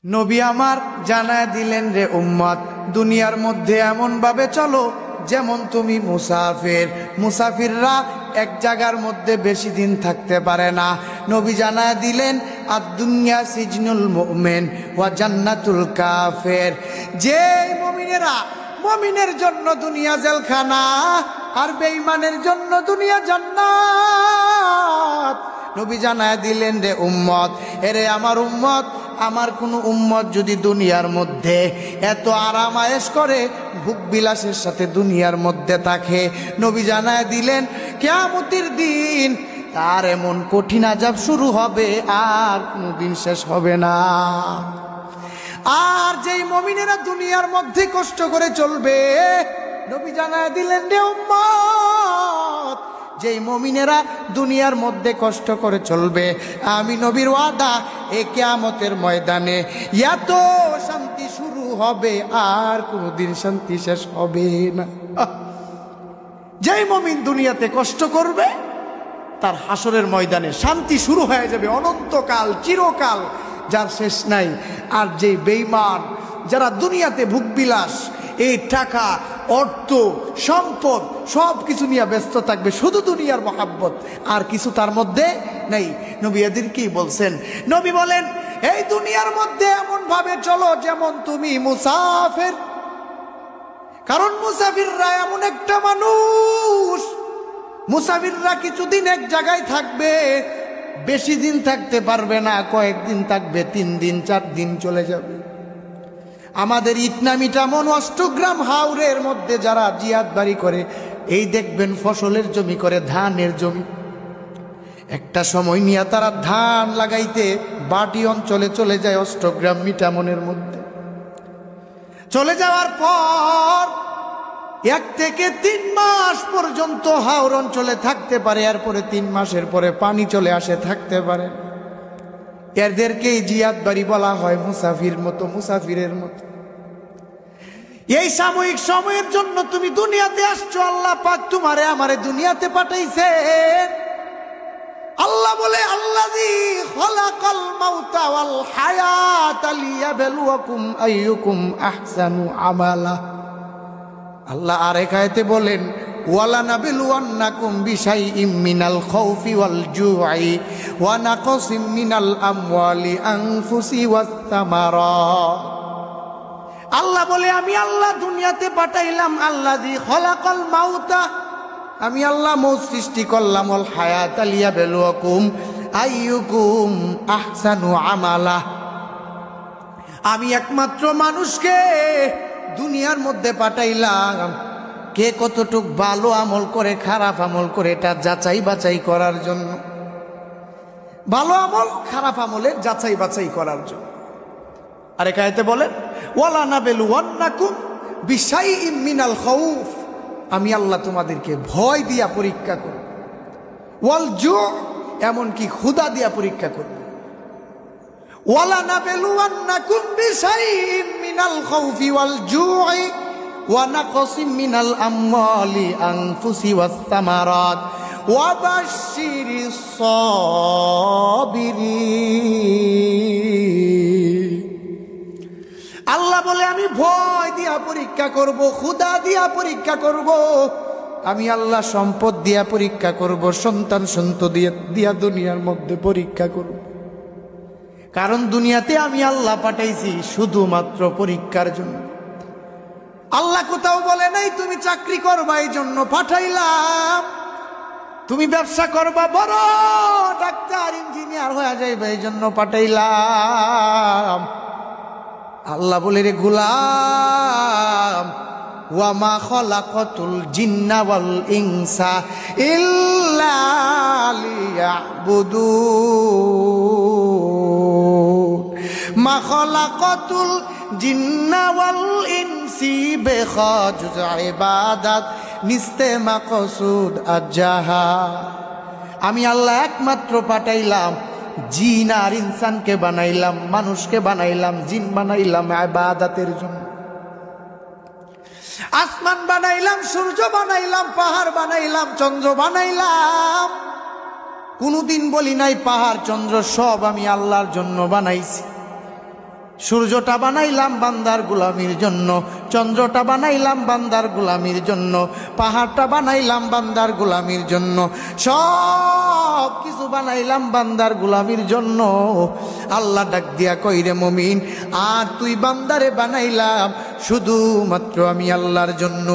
নবী আমার জানায় দিলেন, রে উম্মত, দুনিয়ার মধ্যে এমন ভাবে চলো যেমন তুমি মুসাফির। মুসাফিররা এক জায়গার মধ্যে বেশি দিন থাকতে পারে না। নবী জানায় দিলেন, আদ-দুনিয়া সিজনুল মুমিন ওয়া জান্নাতুল কাফির। যে মুমিনেরা, মুমিনের জন্য দুনিয়া জেলখানা আর বেঈমানের জন্য দুনিয়া জান্নাত। নবী জানায় দিলেন, রে উম্মত, এরে আমার উম্মত, আমার কোন উম্মত যদি দুনিয়ার মধ্যে এত আরাম আয়েশ করে, ভোগ বিলাসের সাথে দুনিয়ার মধ্যে থাকে, নবী জানায় দিলেন কিয়ামতের দিন তার এমন কঠিন আযাব শুরু হবে, আর কোনদিন শেষ হবে না। আর যেই মুমিনেরা দুনিয়ার মধ্যে কষ্ট করে চলবে, নবী জানায় দিলেন, রে উম্মত, যেই মুমিনেরা দুনিয়ার মধ্যে কষ্ট করে চলবে, আমি নবীর ওয়াদা, এই কিয়ামতের ময়দানে এত শান্তি শুরু হবে, আর কোনদিন শান্তি শেষ হবে না। যেই মুমিন দুনিয়াতে কষ্ট করবে, তার হাসরের ময়দানে শান্তি শুরু হয়ে যাবে, অনন্তকাল, চিরকাল, যার শেষ নাই। আর যেই বেঈমান, যারা দুনিয়াতে ভোগবিলাস, এই টাকা, অর্থ, সম্পদ সব কিছু নিয়ে ব্যস্ত থাকবে, শুধু দুনিয়ার মহাব্বত, আর কিছু তার মধ্যে নেই। নবী এদেরকেই বলছেন, নবী বলেন, এই দুনিয়ার মধ্যে এমন ভাবে চলো যেমন তুমি মুসাফির। কারণ মুসাফিররা এমন একটা মানুষ, মুসাফিররা কিছুদিন এক জায়গায় থাকবে, বেশি দিন থাকতে পারবে না, কয়েকদিন থাকবে, 3 দিন 4 দিন চলে যাবে। আমাদের ইটনামিটা মন অষ্টগ্রাম হাওরের মধ্যে যারা জিয়াদ বাড়ি করে, এই দেখবেন ফসলের জমি করে, ধানের জমি, একটা সময় নিয়ে তারা ধান লাগাইতে বাটি অঞ্চলে চলে যায়, অষ্টগ্রাম মিটামনের মধ্যে। চলে যাওয়ার পর 1 থেকে 3 মাস পর্যন্ত হাওর অঞ্চলে থাকতে পারে, এরপরে 3 মাসের পরে পানি চলে আসে, থাকতে পারে। এদেরকেই জিয়াদ বাড়ি বলা হয়, মুসাফির মতো, মুসাফিরের মতো। এই সাময়িক সময়ের জন্য তুমি দুনিয়াতে আসছো, আল্লাহ পাক তোমারে আমারে দুনিয়াতে পাঠাইছেন। আল্লাহ বলে, আল্লাযী খালাকাল মাউতা ওয়াল হায়াতা লিয়াবলুয়াকুম আইয়ুকুম আহসানু আমালা। আল্লাহ আরেক আয়াতে বলেন, ওয়ালানাবলুওয়ান্নাকুম বিশাইইম মিনাল খাউফি ওয়াল জুই ওয়া নাকসিম মিনাল আমওয়ালি আনফুসি ওয়াস সামারাত। আল্লাহ বলে, আমি আল্লাহ দুনিয়াতে পাঠাইলাম, আল্লাযী খালাকাল মাউতা, আমি আল্লাহ মৌত সৃষ্টি করলাম, ওয়াল হায়াতা লিয়াবলুয়াকুম আইয়ুকুম আহসানু আমালা। আমি একমাত্র মানুষকে দুনিয়ার মধ্যে পাঠাইলাম কে কতটুক ভালো আমল করে, খারাপ আমল করে, এটা যাচাই বাছাই করার জন্য। ভালো আমল খারাপ আমলের যাচাই বাছাই করার জন্য। আর একাইতে বলেন, ওয়ালানাবলুওয়ান্নাকুম বিশাইইম মিনাল খাউফ, আমি আল্লাহ তোমাদেরকে ভয় দিয়া পরীক্ষা করব, ওয়াল জু, এমনকি ক্ষুধা দিয়া পরীক্ষা করব। ওয়ালানাবলুওয়ান্নাকুম বিশাইইম মিনাল খাউফি ওয়াল জুই ওয়া নাকসিম মিনাল আমওয়ালি আনফুসি ওয়াস সামারাত ওয়া বাশশিরিস সাবিরিন। আল্লাহ বলে, আমি ভয় দিয়া পরীক্ষা করব, ক্ষুধা দিয়া পরীক্ষা করব, আমি আল্লাহ সম্পদ দিয়া পরীক্ষা করব, সন্তান সন্ততি দিয়া দুনিয়ার মধ্যে পরীক্ষা করব। কারণ দুনিয়াতে আমি আল্লাহ পাঠাইছি শুধুমাত্র পরীক্ষার জন্য। আল্লাহ কোথাও বলে নাই তুমি চাকরি করবা এই জন্য পাঠাইলাম, তুমি ব্যবসা করবা, বড় ডাক্তার ইঞ্জিনিয়ার হয়ে যাইবে এই জন্য পাঠাইলাম। আল্লাহ বলে, রে গোলাম, ওয়া মা খালাকাতুল জিন্না ওয়াল ইনসা ইল্লা লিয়াবুদুন। মা খালাকাতুল জিন্না ওয়াল ইনসি বিখাজুজ ইবাদাত নিস্তে মাকসুদ আজাহা। আমি আল্লাহ একমাত্র পাঠাইলাম, জিন আর ইনসানকে বানাইলাম, মানুষকে বানাইলাম, জিন বানাইলাম ইবাদতের জন্য। আসমান বানাইলাম, সূর্য বানাইলাম, পাহাড় বানাইলাম, চন্দ্র বানাইলাম। কোনদিন বলি নাই পাহাড় চন্দ্র সব আমি আল্লাহর জন্য বানাইছি। সূর্যটা বানাইলাম বান্দার গোলামির জন্য, চন্দ্রটা বানাইলাম বান্দার গোলামির জন্য, পাহাড়টা বানাইলাম বান্দার গোলামির জন্য, সব কিছু বানাইলাম বান্দার গোলামির জন্য। আল্লাহ ডাক দিয়া কইরে মুমিন, আর তুই বান্দারে বানাইলাম শুধুমাত্র আমি আল্লাহর জন্য।